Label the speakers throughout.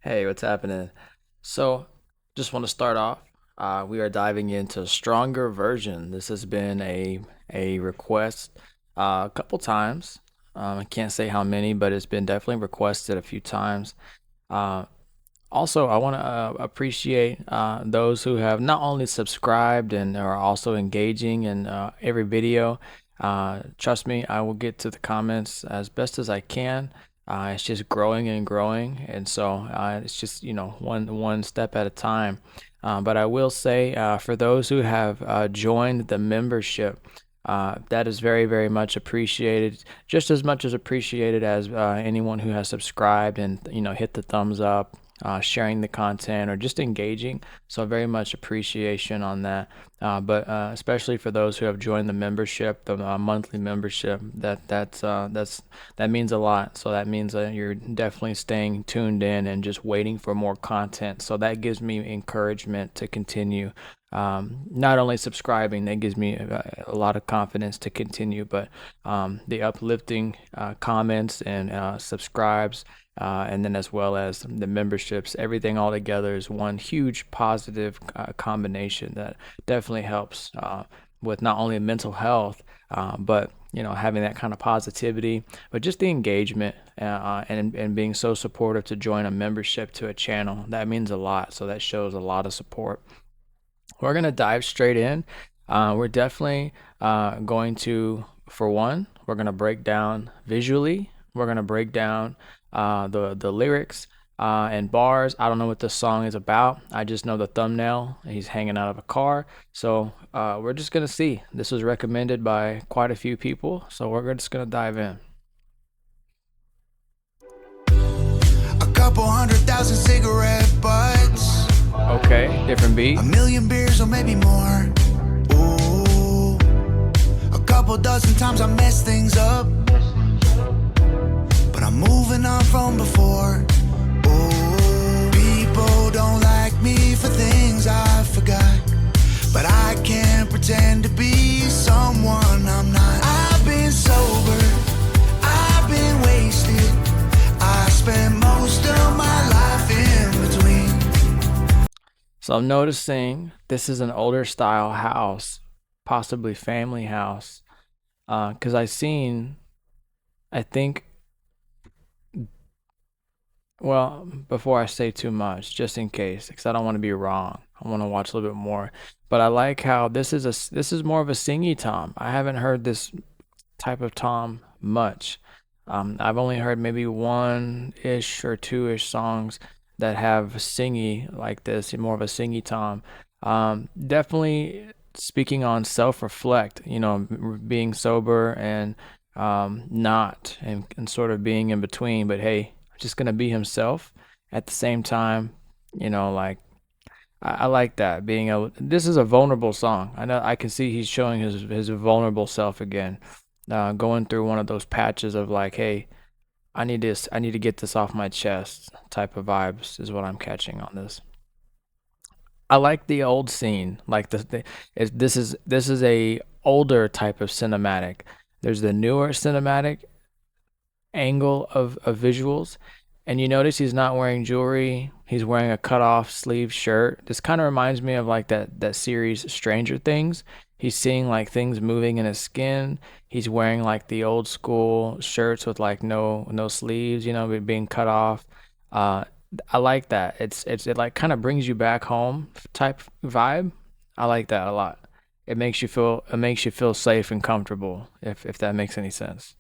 Speaker 1: Hey, what's happening? So, just want to start off. We are diving into stronger version. This has been a request a couple times. I can't say how many, but it's been definitely requested a few times. Uh, Also, I want to appreciate those who have not only subscribed and are also engaging in every video. Trust me, I will get to the comments as best as I can. It's just growing and growing, and so it's just one step at a time. But I will say, for those who have joined the membership, that is very, very much appreciated. Just as much as appreciated as anyone who has subscribed and hit the thumbs up, sharing the content, or just engaging. So very much appreciation on that. But especially for those who have joined the membership, the monthly membership, that means a lot. So that means that you're definitely staying tuned in and just waiting for more content. So that gives me encouragement to continue. Not only subscribing, that gives me a lot of confidence to continue, but the uplifting comments and subscribes, and then as well as the memberships, everything all together is one huge positive combination that definitely helps with not only mental health, but having that kind of positivity, but just the engagement and being so supportive to join a membership to a channel. That means a lot. So that shows a lot of support. We're gonna dive straight in. We're definitely going to, for one, we're gonna break down visually. We're gonna break down the lyrics and bars. I don't know what this song is about. I just know the thumbnail. He's hanging out of a car. So we're just gonna see. This was recommended by quite a few people, so we're just gonna dive in.
Speaker 2: A couple 100,000 cigarette butts.
Speaker 1: Okay, different beat.
Speaker 2: A million beers or maybe more. Ooh. A couple dozen times I messed things up, but I'm moving on from before. Ooh. People don't like me for things I forgot, but I can't pretend to be someone I'm not. I've been sober, I've been wasted, I spent most of my life in between.
Speaker 1: So I'm noticing this is an older style house, possibly family house, because I think, well, before I say too much, just in case, because I don't want to be wrong, I want to watch a little bit more. But I like how this is more of a singy tom. I haven't heard this type of tom much. I've only heard maybe one-ish or two-ish songs that have singy like this, more of a singy tom. Definitely speaking on self-reflect, being sober and not, and sort of being in between, but hey, just gonna be himself at the same time, like I like that this is a vulnerable song. I know I can see he's showing his vulnerable self again, going through one of those patches of like, hey, I need to get this off my chest type of vibes is what I'm catching on this. I like the old scene, like this is a older type of cinematic. There's the newer cinematic angle of visuals, and you notice he's not wearing jewelry. He's wearing a cut off sleeve shirt. This kind of reminds me of like that series Stranger Things. He's seeing like things moving in his skin. He's wearing like the old school shirts with like no sleeves, being cut off. uh I like that. It like kind of brings you back home type vibe. I like that a lot. It makes you feel safe and comfortable, if that makes any sense.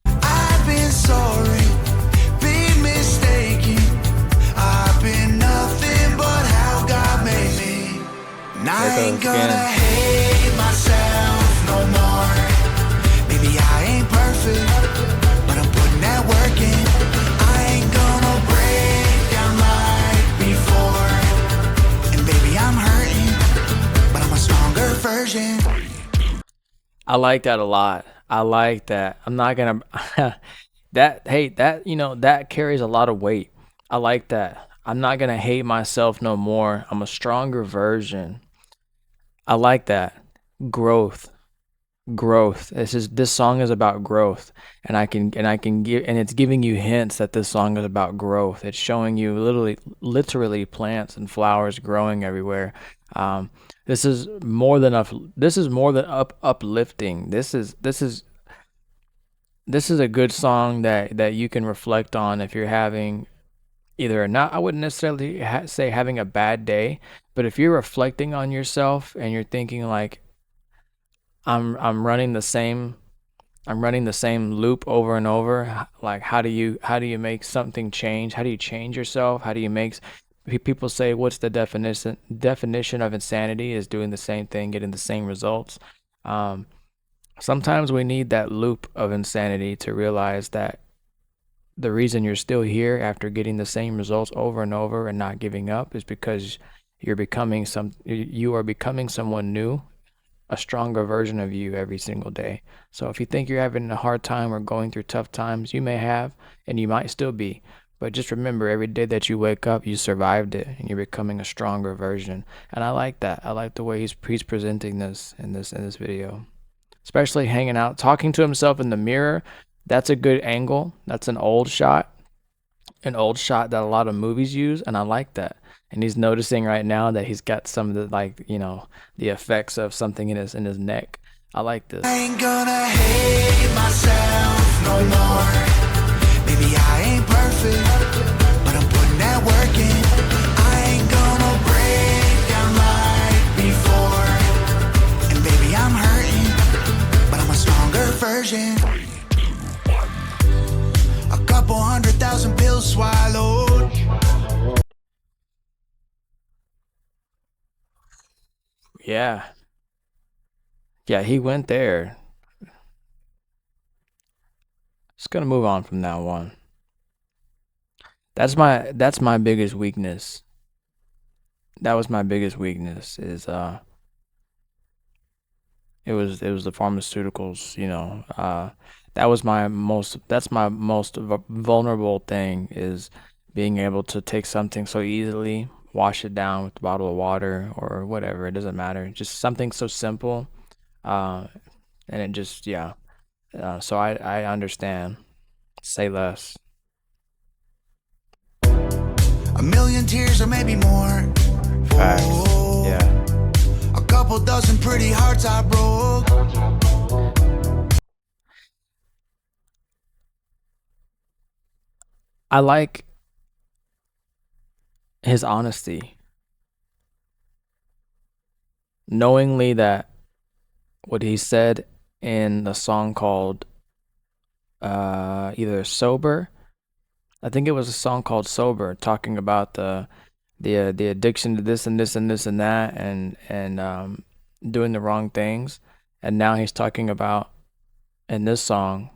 Speaker 2: I've been sorry, been mistaken. I've been nothing but how God made me. And I
Speaker 1: There
Speaker 2: ain't
Speaker 1: goes
Speaker 2: gonna
Speaker 1: again.
Speaker 2: hate myself no more. Maybe I ain't perfect, but I'm putting that work in. I ain't gonna break down like before. And baby, I'm hurting, but I'm a stronger version.
Speaker 1: I like that a lot. I like that. I'm not gonna that hey that that carries a lot of weight. I like that. I'm not gonna hate myself no more. I'm a stronger version. I like that. Growth. growth. This song is about growth, and I can give, and it's giving you hints that this song is about growth. It's showing you literally plants and flowers growing everywhere. Um, this is more than up. This is more than uplifting. This is a good song that you can reflect on if you're having either not. I wouldn't necessarily say having a bad day, but if you're reflecting on yourself and you're thinking like I'm running the same I'm running the same loop over and over. Like, how do you make something change? How do you change yourself? How do you make people say what's the definition of insanity is doing the same thing, getting the same results. Um, Sometimes we need that loop of insanity to realize that the reason you're still here after getting the same results over and over and not giving up is because you are becoming someone new, a stronger version of you every single day. So if you think you're having a hard time or going through tough times, you may have, and you might still be. But just remember, every day that you wake up, you survived it, and you're becoming a stronger version. And I like that. I like the way he's presenting this in this video, especially hanging out, talking to himself in the mirror. That's a good angle. That's an old shot that a lot of movies use, and I like that. And he's noticing right now that he's got some of the, like, the effects of something in his neck. I like this.
Speaker 2: I ain't gonna hate myself no more. Maybe I ain't perfect, but I'm putting that work in. I ain't gonna break down like before. And baby, I'm hurting, but I'm a stronger version. A couple 100,000 pills swallowed.
Speaker 1: Yeah. Yeah, he went there. Just gonna move on from that one. That's my biggest weakness. That was my biggest weakness is it was the pharmaceuticals, that's my most vulnerable thing is being able to take something so easily, wash it down with a bottle of water or whatever, it doesn't matter, just something so simple, uh and it just, yeah. So I understand. Say less.
Speaker 2: A million tears or maybe more.
Speaker 1: Facts.
Speaker 2: Oh,
Speaker 1: Yeah.
Speaker 2: a couple dozen pretty hearts I broke.
Speaker 1: I like his honesty, knowingly that what he said in the song called either Sober. I think it was a song called Sober, talking about the addiction to this and this and this and that, and doing the wrong things. And now he's talking about in this song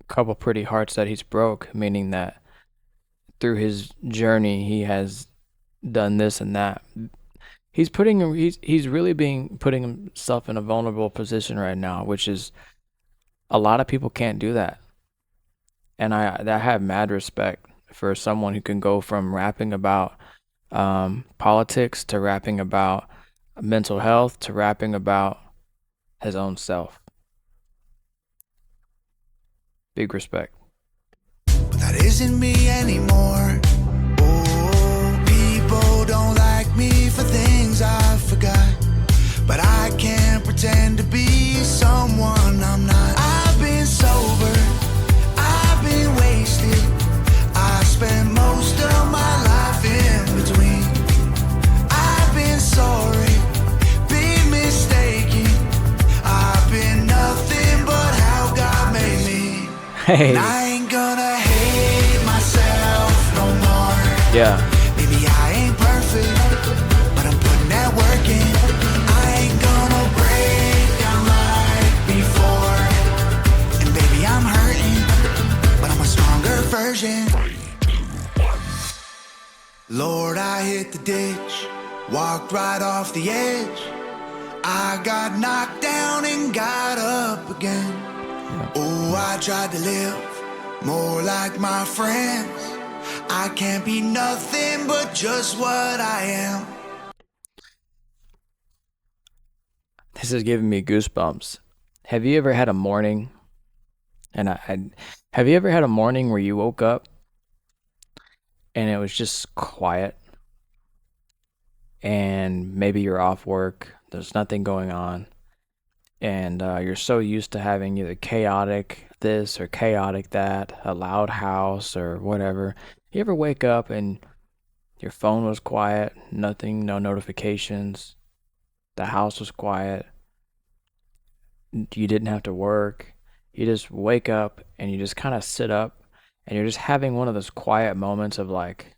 Speaker 1: a couple pretty hearts that he's broke, meaning that through his journey he has done this and that. He's really being putting himself in a vulnerable position right now, which is a lot of people can't do that. And I have mad respect for someone who can go from rapping about politics to rapping about mental health to rapping about his own self. Big respect.
Speaker 2: But that isn't me anymore. Oh, people don't like me for things I forgot. But I can't pretend to be someone I'm not. I've been sober, I've been wasted. I spent most of my life in between. I've been sorry, been mistaken. I've been nothing but how God made me.
Speaker 1: Hey.
Speaker 2: And I ain't gonna hate myself no more.
Speaker 1: Yeah.
Speaker 2: Maybe I ain't perfect, but I'm putting that work in. I ain't gonna break down like before. And baby, I'm hurting, but I'm a stronger version. Lord, I hit the ditch, walked right off the edge. I got knocked down and got up again. Oh, I tried to live more like my friends. I can't be nothing but just what I am.
Speaker 1: This is giving me goosebumps. Have you ever had a morning and have you ever had a morning where you woke up and it was just quiet and maybe you're off work, there's nothing going on, and you're so used to having either chaotic this or chaotic that, a loud house or whatever. You ever wake up and your phone was quiet, nothing, no notifications, the house was quiet, you didn't have to work, you just wake up and you just kind of sit up and you're just having one of those quiet moments of like,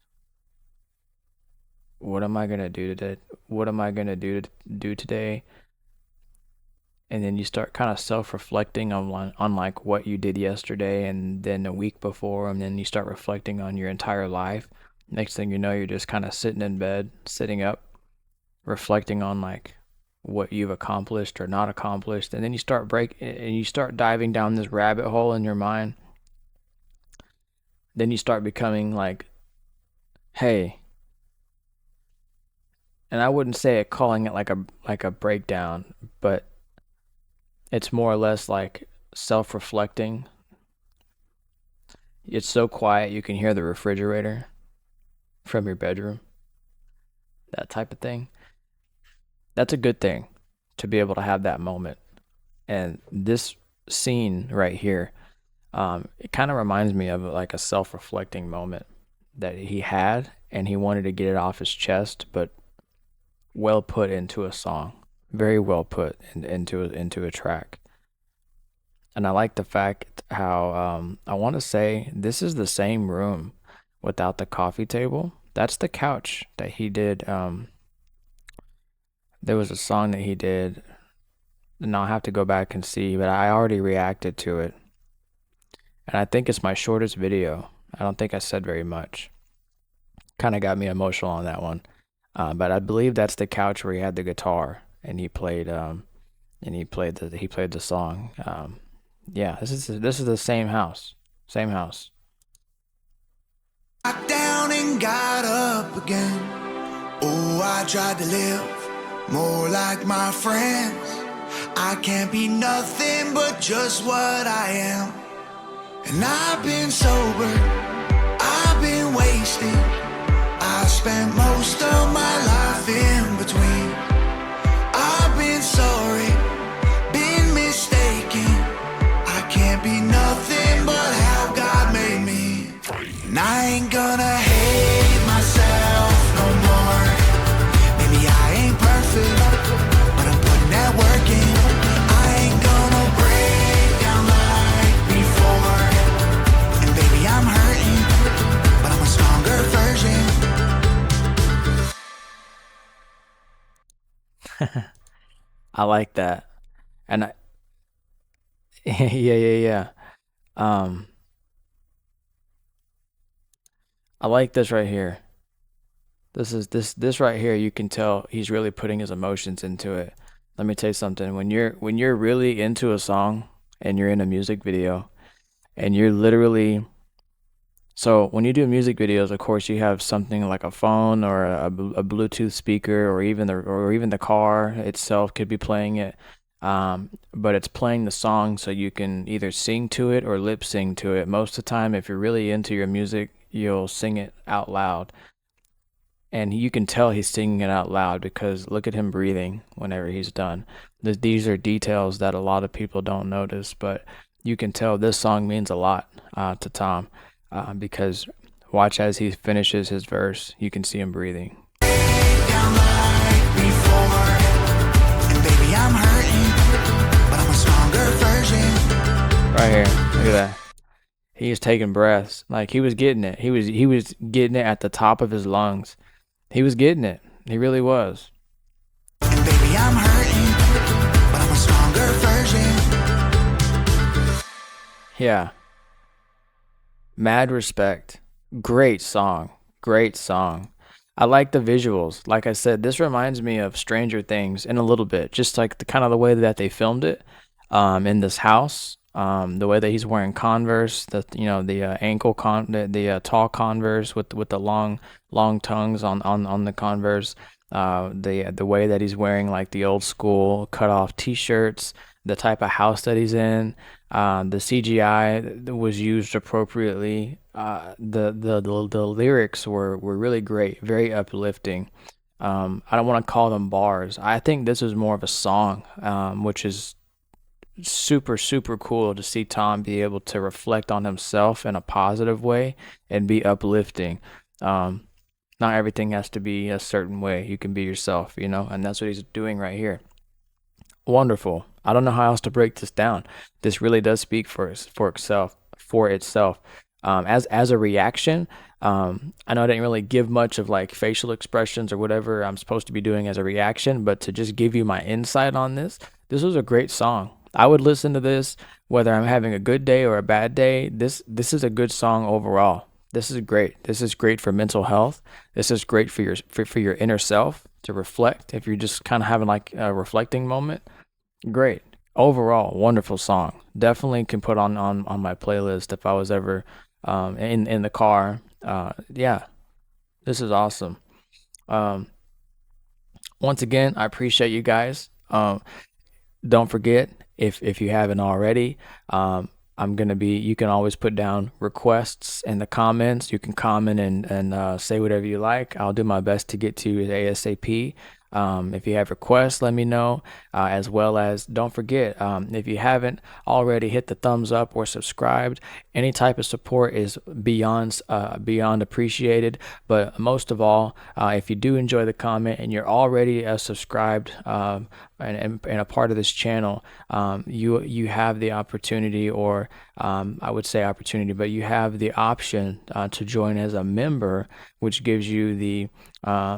Speaker 1: what am I going to do today? What am I going to do today? And then you start kind of self-reflecting on like what you did yesterday and then a week before, and then you start reflecting on your entire life. Next thing you know, you're just kind of sitting in bed, sitting up, reflecting on like what you've accomplished or not accomplished, and then you start diving down this rabbit hole in your mind. Then you start becoming like, hey, and I wouldn't say it calling it like a breakdown, but it's more or less like self-reflecting. It's so quiet you can hear the refrigerator from your bedroom, that type of thing. That's a good thing to be able to have that moment. And this scene right here, it kind of reminds me of like a self-reflecting moment that he had, and he wanted to get it off his chest, but well put into a song, very well put into a track. And I like the fact how I want to say this is the same room without the coffee table. That's the couch that he did. There was a song that he did, and I'll have to go back and see, but I already reacted to it. And I think it's my shortest video. I don't think I said very much. Kind of got me emotional on that one. But I believe that's the couch where he had the guitar and he played the song. Yeah, this is the same house. Same house.
Speaker 2: Knocked down and got up again. Oh, I tried to live more like my friends. I can't be nothing but just what I am. And I've been sober, I've been wasted. I spent most of my life in between. I've been sorry, been mistaken. I can't be nothing but how God made me. And I ain't gonna hate myself no more. Maybe I ain't perfect, but I'm putting that work in. I ain't gonna break down like before. And baby, I'm hurting, but I'm a stronger version.
Speaker 1: I like that. And yeah. Um, I like this right here. This right here. You can tell he's really putting his emotions into it. Let me tell you something. When you're really into a song and you're in a music video and you're literally so when you do music videos, of course, you have something like a phone or a Bluetooth speaker, or even the car itself could be playing it. But it's playing the song so you can either sing to it or lip sync to it. Most of the time, if you're really into your music, you'll sing it out loud, and you can tell he's singing it out loud because look at him breathing whenever he's done. These are details that a lot of people don't notice, but you can tell this song means a lot to Tom because watch as he finishes his verse, you can see him breathing.
Speaker 2: Down like before. And baby, I'm hurting, but I'm a stronger version.
Speaker 1: Right here, look at that. He was taking breaths, like he was getting it. He was getting it at the top of his lungs. He was getting it. He really was.
Speaker 2: And baby, I'm hurting, but I'm a stronger version.
Speaker 1: Yeah. Mad respect. Great song. Great song. I like the visuals. Like I said, this reminds me of Stranger Things in a little bit, just like the kind of the way that they filmed it in this house. The way that he's wearing Converse, the the tall Converse with the long tongues on the Converse. The way that he's wearing like the old school cut off T-shirts, the type of house that he's in. The CGI was used appropriately. The lyrics were really great, very uplifting. I don't want to call them bars. I think this is more of a song, which is super cool to see Tom be able to reflect on himself in a positive way and be uplifting. Um, Not everything has to be a certain way. You can be yourself, and that's what he's doing right here. Wonderful. I don't know how else to break this down. This really does speak for itself. As a reaction, I know I didn't really give much of like facial expressions or whatever I'm supposed to be doing as a reaction, but to just give you my insight on this, this was a great song. I would listen to this whether I'm having a good day or a bad day. This is a good song overall. This is great. This is great for mental health. This is great for your inner self to reflect. If you're just kind of having like a reflecting moment, great. Overall, wonderful song. Definitely can put on my playlist if I was ever in the car. Yeah, this is awesome. Um, Once again, I appreciate you guys. Don't forget, if you haven't already, I'm gonna be. You can always put down requests in the comments. You can comment and say whatever you like. I'll do my best to get to you ASAP. If you have requests, let me know. As well as, don't forget, if you haven't already hit the thumbs up or subscribed, any type of support is beyond appreciated. But most of all, if you do enjoy the comment and you're already subscribed and a part of this channel, you have the opportunity, or I would say opportunity, but you have the option to join as a member, which gives you the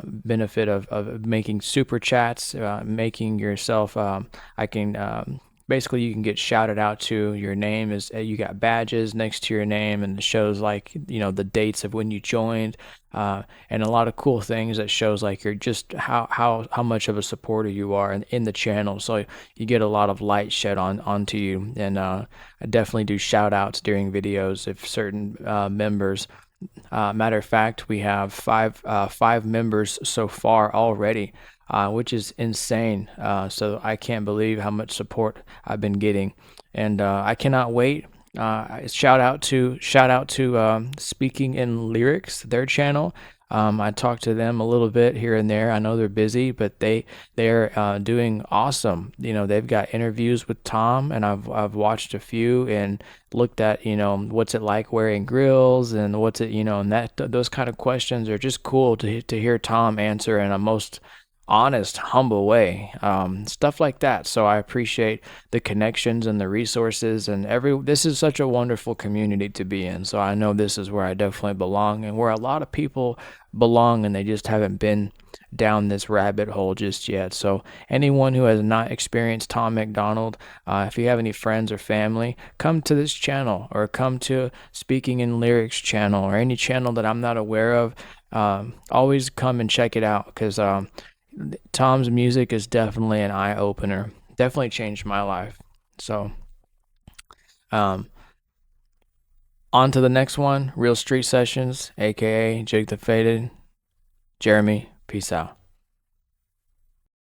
Speaker 1: benefit of making super chats, making yourself. I can basically, you can get shouted out to. Your name is, you got badges next to your name, and it shows like the dates of when you joined, and a lot of cool things that shows like you're just how much of a supporter you are in the channel. So you get a lot of light shed onto you, and I definitely do shout outs during videos if certain members. Matter of fact, we have five members so far already, which is insane. So I can't believe how much support I've been getting, and I cannot wait. Shout out to Speaking in Lyrics, their channel. I talked to them a little bit here and there. I know they're busy, but they're doing awesome. They've got interviews with Tom, and I've watched a few and looked at what's it like wearing grills, and what's it and those kind of questions are just cool to hear Tom answer in a most honest, humble way, stuff like that. So I appreciate the connections and the resources, and this is such a wonderful community to be in. So I know this is where I definitely belong, and where a lot of people belong, and they just haven't been down this rabbit hole just yet. So anyone who has not experienced Tom MacDonald, if you have any friends or family, come to this channel, or come to Speaking in Lyrics channel, or any channel that I'm not aware of. Always come and check it out, because Tom's music is definitely an eye opener. Definitely changed my life. So, on to the next one, Real Street Sessions, aka Jake the Faded. Jeremy, peace out.